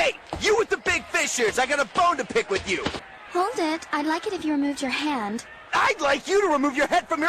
Hey, you with the big fish ears, I got a bone to pick with you. Hold it. I'd like it if you removed your hand. I'd like you to remove your head from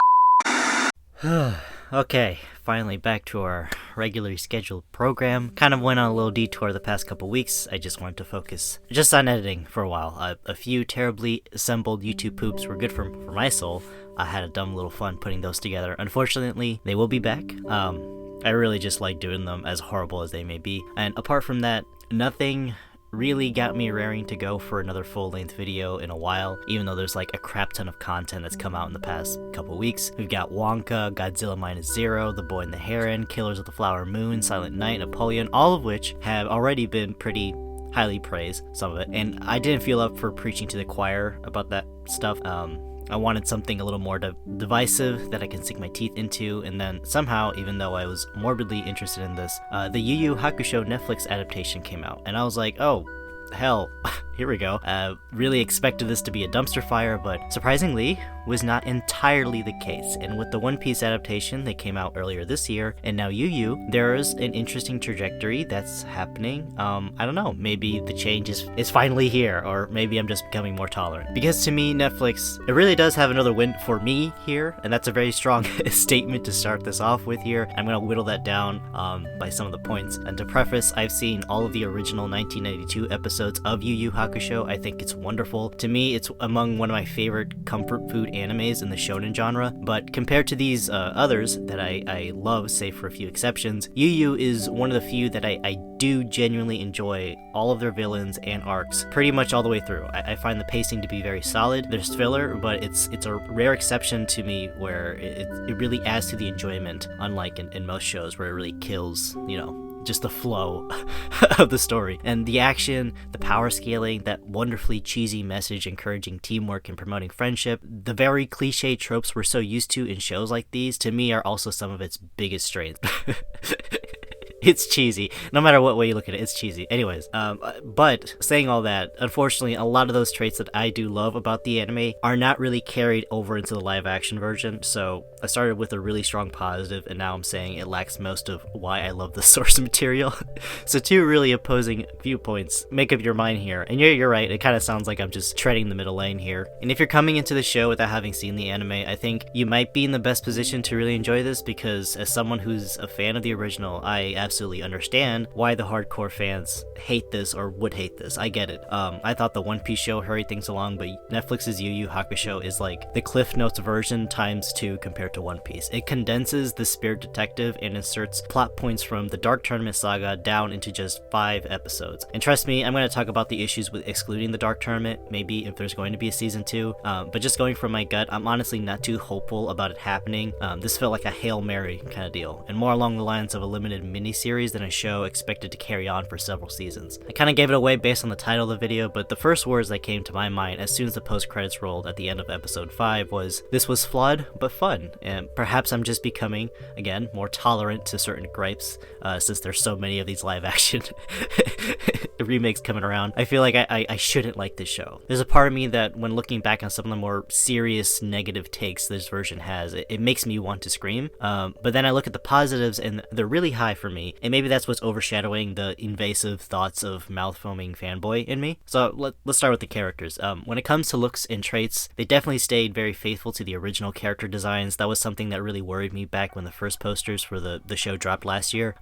your... Okay, finally back to our regularly scheduled program. Kind of went on a little detour the past couple weeks. I just wanted to focus just on editing for a while. A few terribly assembled YouTube poops were good for my soul. I had a dumb little fun putting those together. Unfortunately, they will be back. I really just like doing them, as horrible as they may be. And apart from that, nothing really got me raring to go for another full-length video in a while, even though there's like a crap ton of content that's come out in the past couple weeks. We've got Wonka, Godzilla Minus Zero, The Boy and the Heron, Killers of the Flower Moon, Silent Night, Napoleon, all of which have already been pretty highly praised, some of it, and I didn't feel up for preaching to the choir about that stuff. I wanted something a little more divisive that I can sink my teeth into, and then somehow, even though I was morbidly interested in this, the Yu Yu Hakusho Netflix adaptation came out, and I was like, oh, hell, here we go. Really expected this to be a dumpster fire, but surprisingly was not entirely the case. And with the One Piece adaptation that came out earlier this year, and now Yu Yu, there's an interesting trajectory that's happening. I don't know, maybe the change is finally here, or maybe I'm just becoming more tolerant. Because to me, Netflix, it really does have another win for me here, and that's a very strong statement to start this off with here. I'm gonna whittle that down by some of the points. And to preface, I've seen all of the original 1992 episodes of Yu Yu Hakusho. I think it's wonderful. To me, it's among one of my favorite comfort food animes in the shonen genre, but compared to these others that I love, save for a few exceptions, Yu Yu is one of the few that I do genuinely enjoy all of their villains and arcs pretty much all the way through. I find the pacing to be very solid. There's filler, but it's a rare exception to me where it really adds to the enjoyment, unlike in most shows where it really kills, just the flow of the story. And the action, the power scaling, that wonderfully cheesy message encouraging teamwork and promoting friendship, the very cliche tropes we're so used to in shows like these, to me are also some of its biggest strengths. It's cheesy. No matter what way you look at it, it's cheesy. Anyways, but saying all that, unfortunately, a lot of those traits that I do love about the anime are not really carried over into the live action version. So I started with a really strong positive, and now I'm saying it lacks most of why I love the source material. So two really opposing viewpoints. Make up your mind here. And you're right, it kind of sounds like I'm just treading the middle lane here. And if you're coming into the show without having seen the anime, I think you might be in the best position to really enjoy this, because as someone who's a fan of the original, I absolutely understand why the hardcore fans hate this or would hate this. I get it. I thought the One Piece show hurried things along, but Netflix's Yu Yu Hakusho is like the Cliff Notes version times 2 compared to One Piece. It condenses the Spirit Detective and inserts plot points from the Dark Tournament saga down into just 5 episodes. And trust me, I'm going to talk about the issues with excluding the Dark Tournament, maybe if there's going to be a season 2, but just going from my gut, I'm honestly not too hopeful about it happening. This felt like a Hail Mary kind of deal, and more along the lines of a limited miniseries than a show expected to carry on for several seasons. I kind of gave it away based on the title of the video, but the first words that came to my mind as soon as the post-credits rolled at the end of episode 5 was, "This was flawed, but fun." And perhaps I'm just becoming, again, more tolerant to certain gripes, since there's so many of these live-action remakes coming around. I feel like I shouldn't like this show. There's a part of me that, when looking back on some of the more serious negative takes this version has, it makes me want to scream. But then I look at the positives, and they're really high for me, and maybe that's what's overshadowing the invasive thoughts of mouth-foaming fanboy in me. So let's start with the characters. When it comes to looks and traits, they definitely stayed very faithful to the original character designs. That was something that really worried me back when the first posters for the show dropped last year.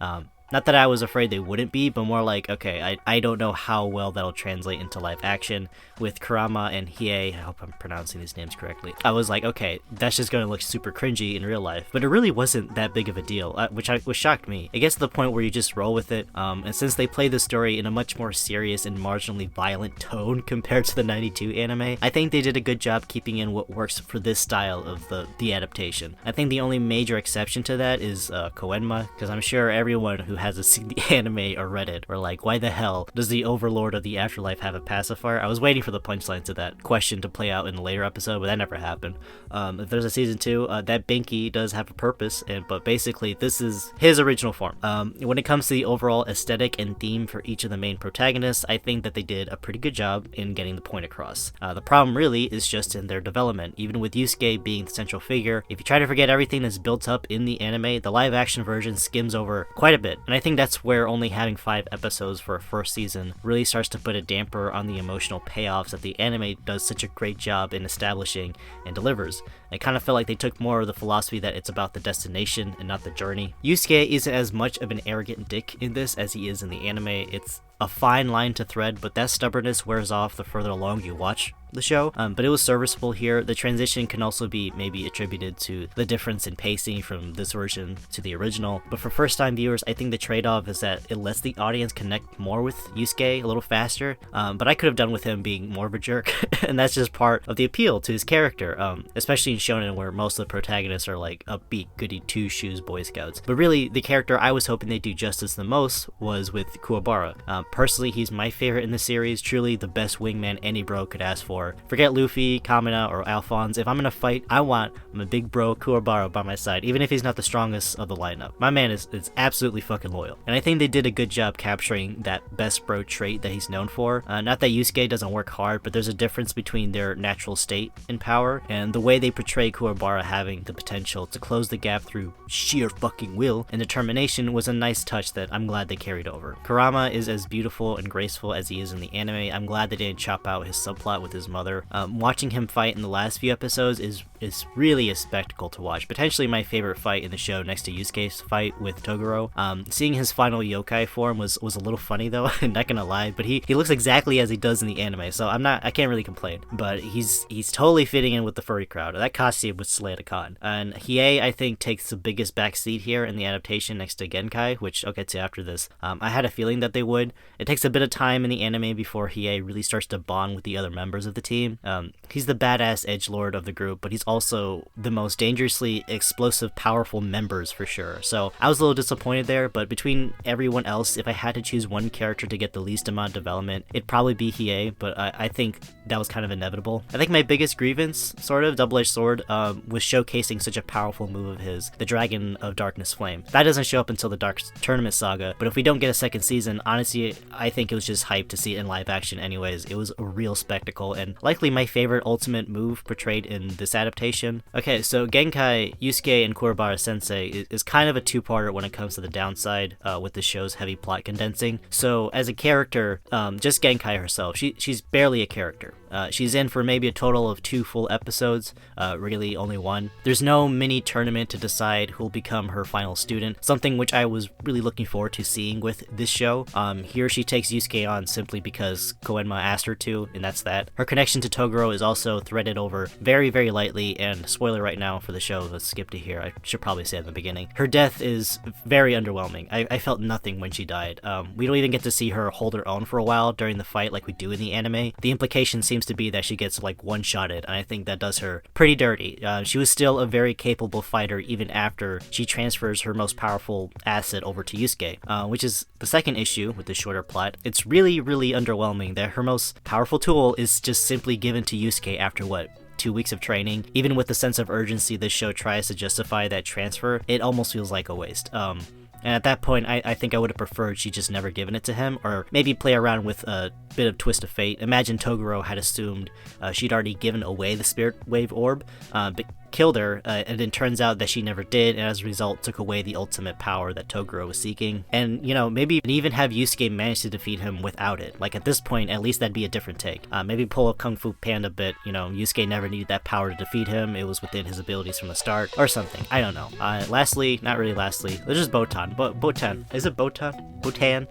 Not that I was afraid they wouldn't be, but more like, okay, I don't know how well that'll translate into live action. With Kurama and Hiei, I hope I'm pronouncing these names correctly, I was like, okay, that's just going to look super cringy in real life. But it really wasn't that big of a deal, which shocked me. It gets to the point where you just roll with it, and since they play the story in a much more serious and marginally violent tone compared to the 92 anime, I think they did a good job keeping in what works for this style of the adaptation. I think the only major exception to that is Koenma, because I'm sure everyone who hasn't seen the anime or read it were like, why the hell does the Overlord of the Afterlife have a pacifier? I was waiting for the punchline to that question to play out in a later episode, but that never happened. If there's a season 2, that Binky does have a purpose, but basically this is his original form. When it comes to the overall aesthetic and theme for each of the main protagonists, I think that they did a pretty good job in getting the point across. The problem really is just in their development. Even with Yusuke being the central figure, if you try to forget everything that's built up in the anime, the live action version skims over quite a bit. And I think that's where only having 5 episodes for a first season really starts to put a damper on the emotional payoffs that the anime does such a great job in establishing and delivers. I kind of felt like they took more of the philosophy that it's about the destination and not the journey. Yusuke isn't as much of an arrogant dick in this as he is in the anime. It's a fine line to thread, but that stubbornness wears off the further along you watch the show, but it was serviceable here. The transition can also be maybe attributed to the difference in pacing from this version to the original, but for first time viewers, I think the trade-off is that it lets the audience connect more with Yusuke a little faster, but I could have done with him being more of a jerk, and that's just part of the appeal to his character, especially in shonen where most of the protagonists are like upbeat, goody two-shoes Boy Scouts. But really, the character I was hoping they'd do justice the most was with Kuwabara. Personally, he's my favorite in the series, truly the best wingman any bro could ask for. Forget Luffy, Kamina, or Alphonse. If I'm in a fight, I want my big bro Kuwabara by my side, even if he's not the strongest of the lineup. My man is absolutely fucking loyal. And I think they did a good job capturing that best bro trait that he's known for. Not that Yusuke doesn't work hard, but there's a difference between their natural state and power, and the way they portray Kuwabara having the potential to close the gap through sheer fucking will and determination was a nice touch that I'm glad they carried over. Kurama is as beautiful and graceful as he is in the anime. I'm glad they didn't chop out his subplot with his mother. Watching him fight in the last few episodes is really a spectacle to watch. Potentially my favorite fight in the show next to Yusuke's fight with Toguro. Seeing his final yokai form was a little funny though, not gonna lie, but he looks exactly as he does in the anime, so I can't really complain. But he's totally fitting in with the furry crowd. That costume would slay at a con. And Hiei, I think, takes the biggest backseat here in the adaptation next to Genkai, which I'll get to after this. I had a feeling that they would. It takes a bit of time in the anime before Hiei really starts to bond with the other members of the team. He's the badass edgelord of the group, but he's also the most dangerously explosive, powerful members for sure. So I was a little disappointed there, but between everyone else, if I had to choose one character to get the least amount of development, it'd probably be Hiei, but I think that was kind of inevitable. I think my biggest grievance, sort of, double-edged sword, was showcasing such a powerful move of his, the Dragon of Darkness Flame. That doesn't show up until the Dark Tournament saga, but if we don't get a second season, honestly, I think it was just hype to see it in live action anyways. It was a real spectacle, and likely my favorite ultimate move portrayed in this adaptation. Okay, so Genkai, Yusuke, and Kuwabara Sensei is kind of a two-parter when it comes to the downside with the show's heavy plot condensing. So as a character, just Genkai herself, she's barely a character. She's in for maybe a total of 2 full episodes, really only 1. There's no mini tournament to decide who'll become her final student, something which I was really looking forward to seeing with this show. Here she takes Yusuke on simply because Koenma asked her to, and that's that. Her connection to Toguro is also threaded over very, very lightly, and spoiler right now for the show, let's skip to here, I should probably say at the beginning. Her death is very underwhelming. I felt nothing when she died. We don't even get to see her hold her own for a while during the fight like we do in the anime. The implication seems to be that she gets like one-shotted, and I think that does her pretty dirty. She was still a very capable fighter even after she transfers her most powerful asset over to Yusuke, which is the second issue with the shorter plot. It's really, really underwhelming that her most powerful tool is just simply given to Yusuke after what? 2 weeks of training. Even with the sense of urgency this show tries to justify that transfer, it almost feels like a waste. And at that point, I think I would have preferred she just never given it to him, or maybe play around with a bit of twist of fate. Imagine Toguro had assumed she'd already given away the Spirit Wave Orb, but killed her, and it turns out that she never did, and as a result took away the ultimate power that Toguro was seeking. And, you know, maybe even have Yusuke manage to defeat him without it. Like, at this point, at least that'd be a different take. Maybe pull a Kung Fu Panda bit, you know, Yusuke never needed that power to defeat him, it was within his abilities from the start, or something. I don't know. Lastly, not really lastly, there's just Botan. Botan. Is it Botan? Botan?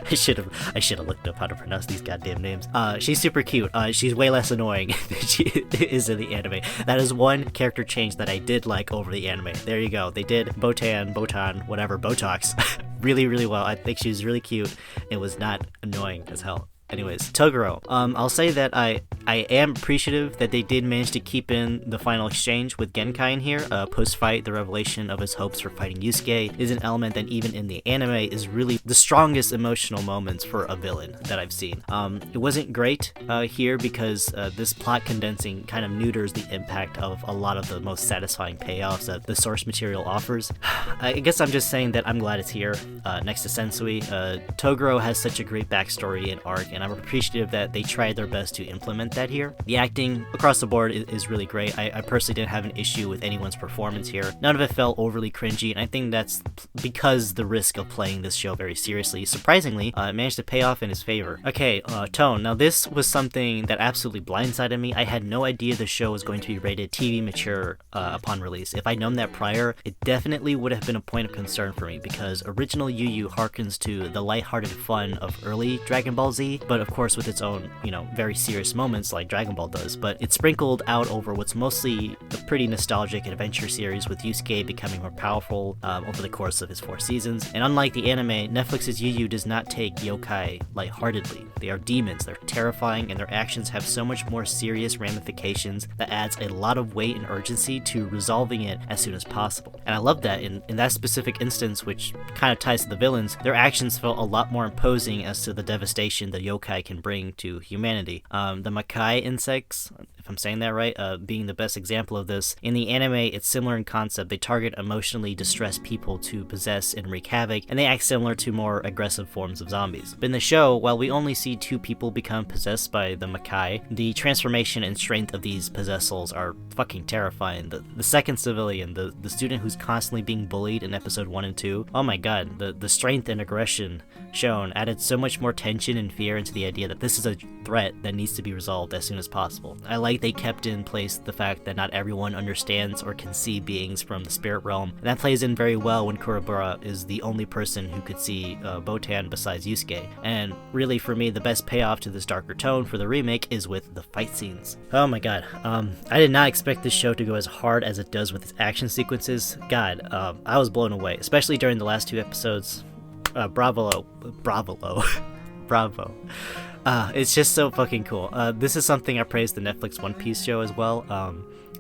I should have looked up how to pronounce these goddamn names. She's super cute. She's way less annoying than she is in the anime. That is one character change that I did like over the anime. There you go. They did Botan, whatever, Botox really, really well. I think she was really cute. It was not annoying as hell. Anyways, Toguro. I'll say that I am appreciative that they did manage to keep in the final exchange with Genkai in here. Post-fight, the revelation of his hopes for fighting Yusuke is an element that even in the anime is really the strongest emotional moments for a villain that I've seen. It wasn't great here because this plot condensing kind of neuters the impact of a lot of the most satisfying payoffs that the source material offers. I guess I'm just saying that I'm glad it's here next to Sensui. Toguro has such a great backstory and arc, and I'm appreciative that they tried their best to implement at here. The acting across the board is really great. I personally didn't have an issue with anyone's performance here. None of it felt overly cringy, and I think that's because the risk of playing this show very seriously, surprisingly, managed to pay off in his favor. Okay, tone. Now this was something that absolutely blindsided me. I had no idea the show was going to be rated TV mature upon release. If I'd known that prior, it definitely would have been a point of concern for me, because original Yu Yu harkens to the lighthearted fun of early Dragon Ball Z, but of course with its own, very serious moments like Dragon Ball does, but it's sprinkled out over what's mostly a pretty nostalgic adventure series with Yusuke becoming more powerful over the course of his 4 seasons. And unlike the anime, Netflix's Yu Yu does not take yokai lightheartedly. They are demons, they're terrifying, and their actions have so much more serious ramifications that adds a lot of weight and urgency to resolving it as soon as possible. And I love that in that specific instance, which kind of ties to the villains, their actions felt a lot more imposing as to the devastation the yokai can bring to humanity. The Makai insects, if I'm saying that right, being the best example of this. In the anime, it's similar in concept. They target emotionally distressed people to possess and wreak havoc, and they act similar to more aggressive forms of zombies. But in the show, while we only see 2 people become possessed by the Makai, the transformation and strength of these possessals are fucking terrifying. The second civilian, the student who's constantly being bullied in episode 1 and 2, oh my god, the strength and aggression shown added so much more tension and fear into the idea that this is a threat that needs to be resolved as soon as possible. I like they kept in place the fact that not everyone understands or can see beings from the spirit realm, and that plays in very well when Kurobura is the only person who could see Botan besides Yusuke. And really, for me, the best payoff to this darker tone for the remake is with the fight scenes. Oh my god, I did not expect this show to go as hard as it does with its action sequences. God, I was blown away, especially during the last 2 episodes. Bravo. It's just so fucking cool. This is something I praised the Netflix One Piece show as well.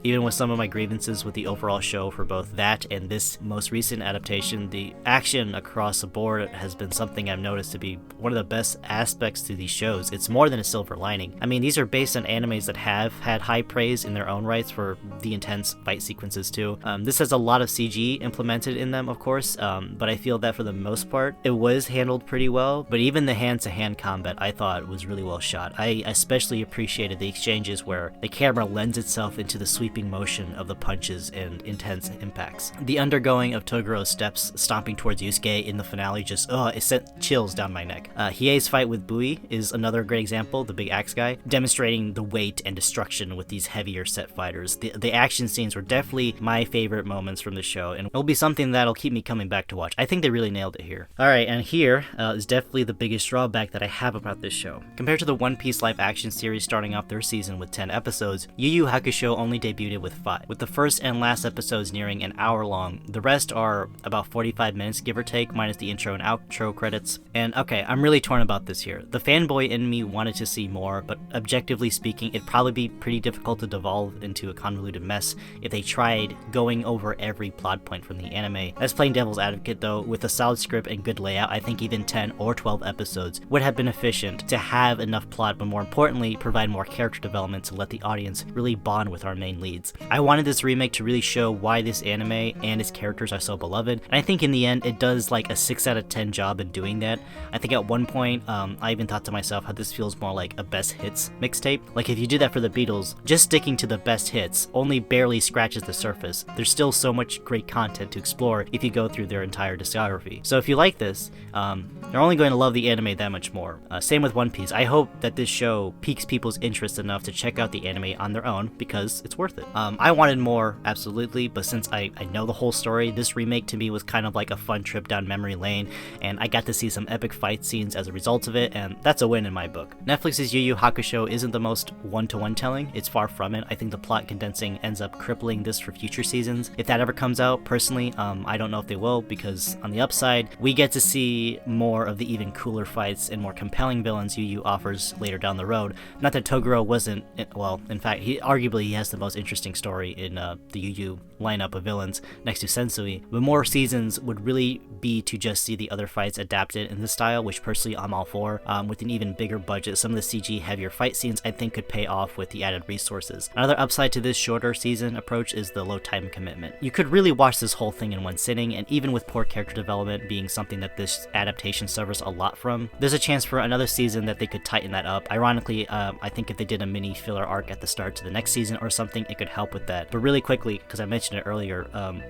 Even with some of my grievances with the overall show for both that and this most recent adaptation, the action across the board has been something I've noticed to be one of the best aspects to these shows. It's more than a silver lining. I mean, these are based on animes that have had high praise in their own rights for the intense fight sequences too. This has a lot of CG implemented in them, of course, but I feel that for the most part, it was handled pretty well. But even the hand-to-hand combat I thought was really well shot. I especially appreciated the exchanges where the camera lends itself into the sweeping motion of the punches and intense impacts. The undergoing of Togoro's steps stomping towards Yusuke in the finale just, it sent chills down my neck. Hiei's fight with Bui is another great example, the big axe guy, demonstrating the weight and destruction with these heavier set fighters. The action scenes were definitely my favorite moments from the show, and it'll be something that'll keep me coming back to watch. I think they really nailed it here. Alright, and here is definitely the biggest drawback that I have about this show. Compared to the One Piece live action series starting off their season with 10 episodes, Yu Yu Hakusho only debuted with 5, with the first and last episodes nearing an hour long. The rest are about 45 minutes, give or take, minus the intro and outro credits. And okay, I'm really torn about this here. The fanboy in me wanted to see more, but objectively speaking, it'd probably be pretty difficult to devolve into a convoluted mess if they tried going over every plot point from the anime. As playing devil's advocate though, with a solid script and good layout, I think even 10 or 12 episodes would have been efficient to have enough plot, but more importantly, provide more character development to let the audience really bond with our main leads. I wanted this remake to really show why this anime and its characters are so beloved, and I think in the end it does like a 6 out of 10 job in doing that. I think at one point, I even thought to myself how this feels more like a best hits mixtape. Like if you do that for the Beatles, just sticking to the best hits only barely scratches the surface. There's still so much great content to explore if you go through their entire discography. So if you like this, you're only going to love the anime that much more. Same with One Piece. I hope that this show piques people's interest enough to check out the anime on their own, because it's worth it. I wanted more, absolutely, but since I know the whole story, this remake to me was kind of like a fun trip down memory lane, and I got to see some epic fight scenes as a result of it, and that's a win in my book. Netflix's Yu Yu Hakusho isn't the most one-to-one telling, it's far from it. I think the plot condensing ends up crippling this for future seasons. If that ever comes out, personally, I don't know if they will, because on the upside, we get to see more of the even cooler fights and more compelling villains Yu Yu offers later down the road. Not that Toguro wasn't, well, in fact, he arguably has the most interesting interesting story in the Yu Yu lineup of villains next to Sensui. But more seasons would really be to just see the other fights adapted in this style, which personally I'm all for. With an even bigger budget, some of the CG heavier fight scenes I think could pay off with the added resources. Another upside to this shorter season approach is the low time commitment. You could really watch this whole thing in one sitting, and even with poor character development being something that this adaptation suffers a lot from, there's a chance for another season that they could tighten that up. Ironically, I think if they did a mini filler arc at the start to the next season or something, it could help with that. But really quickly, because I mentioned it earlier,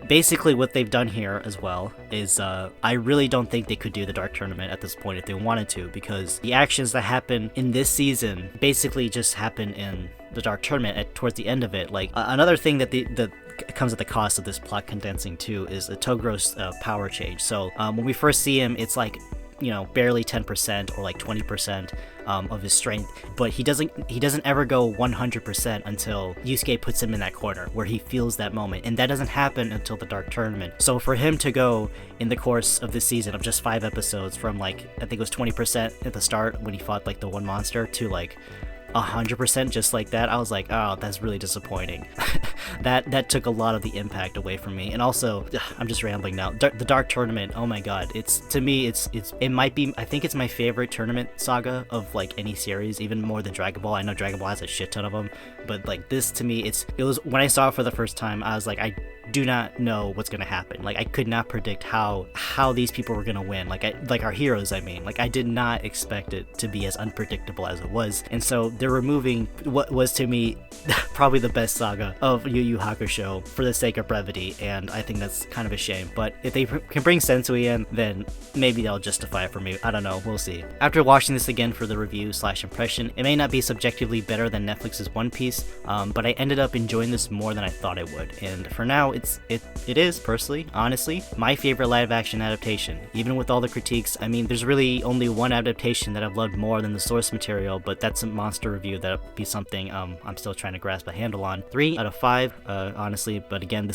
basically what they've done here as well is I really don't think they could do the Dark Tournament at this point if they wanted to, because the actions that happen in this season basically just happen in the Dark Tournament towards the end of it. Like another thing that comes at the cost of this plot condensing too is Togro's power change. So when we first see him, it's like, you know, barely 10% or like 20% of his strength, but he doesn't ever go 100% until Yusuke puts him in that corner where he feels that moment, and that doesn't happen until the Dark Tournament. So for him to go in the course of this season of just 5 episodes from like, I think it was 20% at the start when he fought like the one monster to like 100% just like that, I was like, oh, that's really disappointing. that took a lot of the impact away from me. And also, I'm just rambling now. The Dark Tournament, oh my god, it might be, I think it's my favorite tournament saga of like any series, even more than Dragon Ball. I know Dragon Ball has a shit ton of them, but like this to me, it was when I saw it for the first time, I was like, I do not know what's gonna happen. Like I could not predict how these people were gonna win. Like our heroes, I mean. Like I did not expect it to be as unpredictable as it was. And so they're removing what was to me probably the best saga of Yu Yu Hakusho for the sake of brevity, and I think that's kind of a shame. But if they can bring Sensui in, then maybe they'll justify it for me. I don't know, we'll see. After watching this again for the review / impression, it may not be subjectively better than Netflix's One Piece, but I ended up enjoying this more than I thought it would. And for now, it is personally, honestly, my favorite live action adaptation. Even with all the critiques, I mean, there's really only one adaptation that I've loved more than the source material, but that's a monster review. That'll be something I'm still trying to grasp a handle on. 3 out of 5, honestly, but again,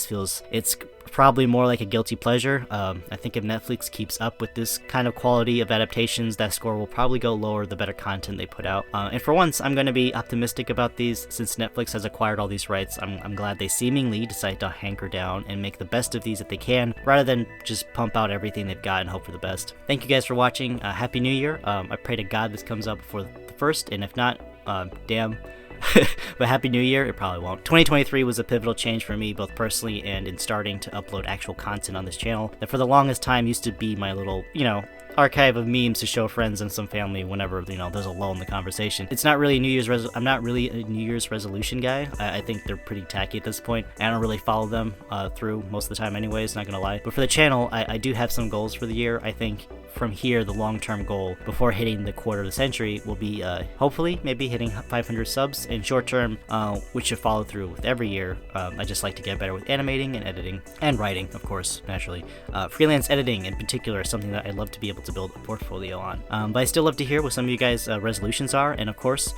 it's probably more like a guilty pleasure. I think if Netflix keeps up with this kind of quality of adaptations, that score will probably go lower the better content they put out. And for once, I'm going to be optimistic about these. Since Netflix has acquired all these rights, I'm glad they seemingly decide to hanker down and make the best of these if they can, rather than just pump out everything they've got and hope for the best. Thank you guys for watching. Happy New Year. I pray to God this comes out before the 1st, and if not, damn. But Happy New Year, it probably won't. 2023 was a pivotal change for me, both personally and in starting to upload actual content on this channel that for the longest time used to be my little, you know, archive of memes to show friends and some family whenever, you know, there's a lull in the conversation. It's not really I'm not really a New Year's resolution guy. I think they're pretty tacky at this point. I don't really follow them through most of the time anyways, not gonna lie. But for the channel, I do have some goals for the year. I think from here, the long-term goal before hitting the quarter of the century will be hopefully maybe hitting 500 subs. In short-term, which should follow through with every year. I just like to get better with animating and editing and writing, of course, naturally. Freelance editing in particular is something that I'd love to be able to build a portfolio on. But I still love to hear what some of you guys' resolutions are, and of course,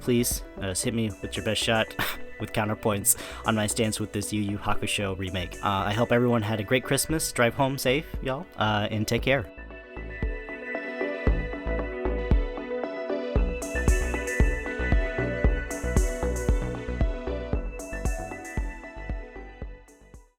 please hit me with your best shot with counterpoints on my stance with this Yu Yu Hakusho remake. I hope everyone had a great Christmas, drive home safe, y'all, and take care.